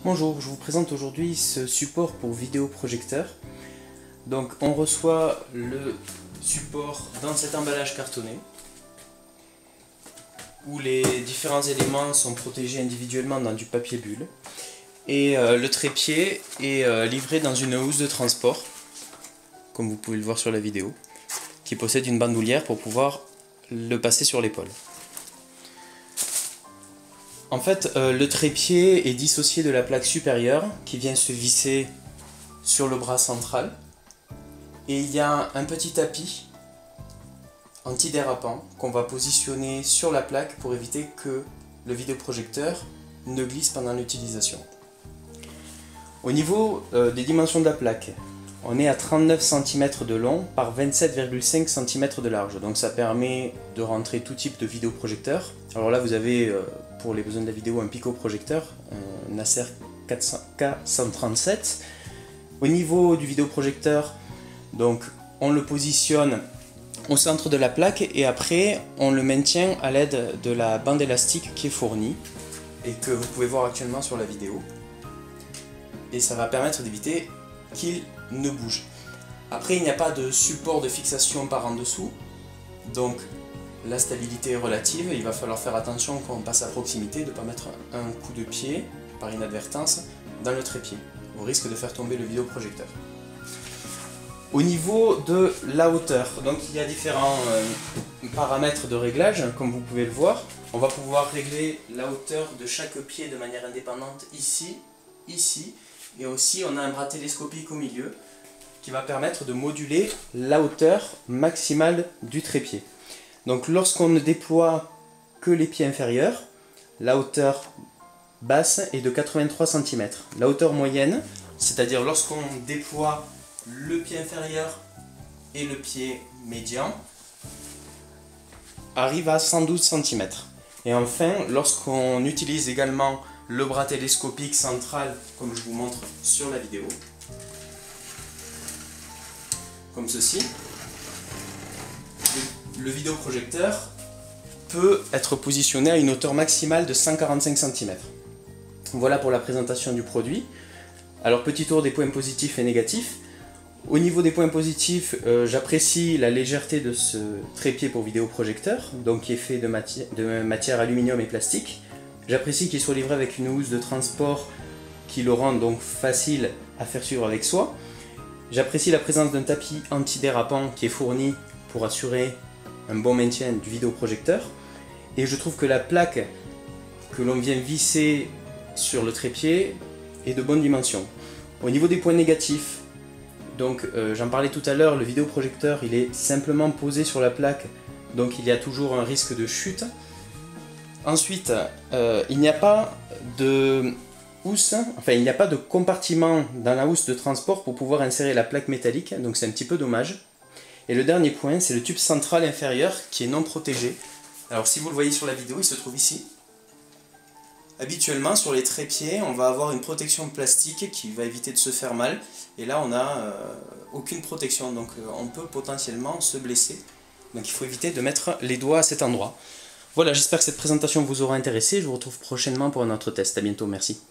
Bonjour, je vous présente aujourd'hui ce support pour vidéoprojecteur. Donc on reçoit le support dans cet emballage cartonné où les différents éléments sont protégés individuellement dans du papier bulle et le trépied est livré dans une housse de transport, comme vous pouvez le voir sur la vidéo, qui possède une bandoulière pour pouvoir le passer sur l'épaule. En fait, le trépied est dissocié de la plaque supérieure qui vient se visser sur le bras central. Et il y a un petit tapis antidérapant qu'on va positionner sur la plaque pour éviter que le vidéoprojecteur ne glisse pendant l'utilisation. Au niveau des dimensions de la plaque, on est à 39 cm de long par 27,5 cm de large. Donc ça permet de rentrer tout type de vidéoprojecteur. Alors là vous avez pour les besoins de la vidéo un picoprojecteur, un Acer K137. Au niveau du vidéoprojecteur, donc on le positionne au centre de la plaque et après on le maintient à l'aide de la bande élastique qui est fournie et que vous pouvez voir actuellement sur la vidéo. Et ça va permettre d'éviter qu'il ne bouge. Après il n'y a pas de support de fixation par en dessous, donc la stabilité est relative. Il va falloir faire attention quand on passe à proximité de ne pas mettre un coup de pied par inadvertance dans le trépied, au risque de faire tomber le vidéoprojecteur. Au niveau de la hauteur, donc il y a différents paramètres de réglage, comme vous pouvez le voir. On va pouvoir régler la hauteur de chaque pied de manière indépendante ici, ici, et aussi on a un bras télescopique au milieu qui va permettre de moduler la hauteur maximale du trépied. Donc lorsqu'on ne déploie que les pieds inférieurs, la hauteur basse est de 83 cm. La hauteur moyenne, c'est-à-dire lorsqu'on déploie le pied inférieur et le pied médian, arrive à 112 cm. Et enfin, lorsqu'on utilise également le bras télescopique central, comme je vous montre sur la vidéo, comme ceci, le vidéoprojecteur peut être positionné à une hauteur maximale de 145 cm. Voilà pour la présentation du produit. Alors petit tour des points positifs et négatifs. Au niveau des points positifs, j'apprécie la légèreté de ce trépied pour vidéoprojecteur, donc qui est fait de matière aluminium et plastique. J'apprécie qu'il soit livré avec une housse de transport qui le rend donc facile à faire suivre avec soi. J'apprécie la présence d'un tapis antidérapant qui est fourni pour assurer un bon maintien du vidéoprojecteur. Et je trouve que la plaque que l'on vient visser sur le trépied est de bonne dimension. Au niveau des points négatifs, donc j'en parlais tout à l'heure, le vidéoprojecteur il est simplement posé sur la plaque, donc il y a toujours un risque de chute. Ensuite, il n'y a pas de housse, enfin il n'y a pas de compartiment dans la housse de transport pour pouvoir insérer la plaque métallique, donc c'est un petit peu dommage. Et le dernier point, c'est le tube central inférieur qui est non protégé. Alors si vous le voyez sur la vidéo, il se trouve ici. Habituellement sur les trépieds, on va avoir une protection plastique qui va éviter de se faire mal. Et là on n'a aucune protection, donc on peut potentiellement se blesser. Donc il faut éviter de mettre les doigts à cet endroit. Voilà, j'espère que cette présentation vous aura intéressé. Je vous retrouve prochainement pour un autre test. À bientôt, merci.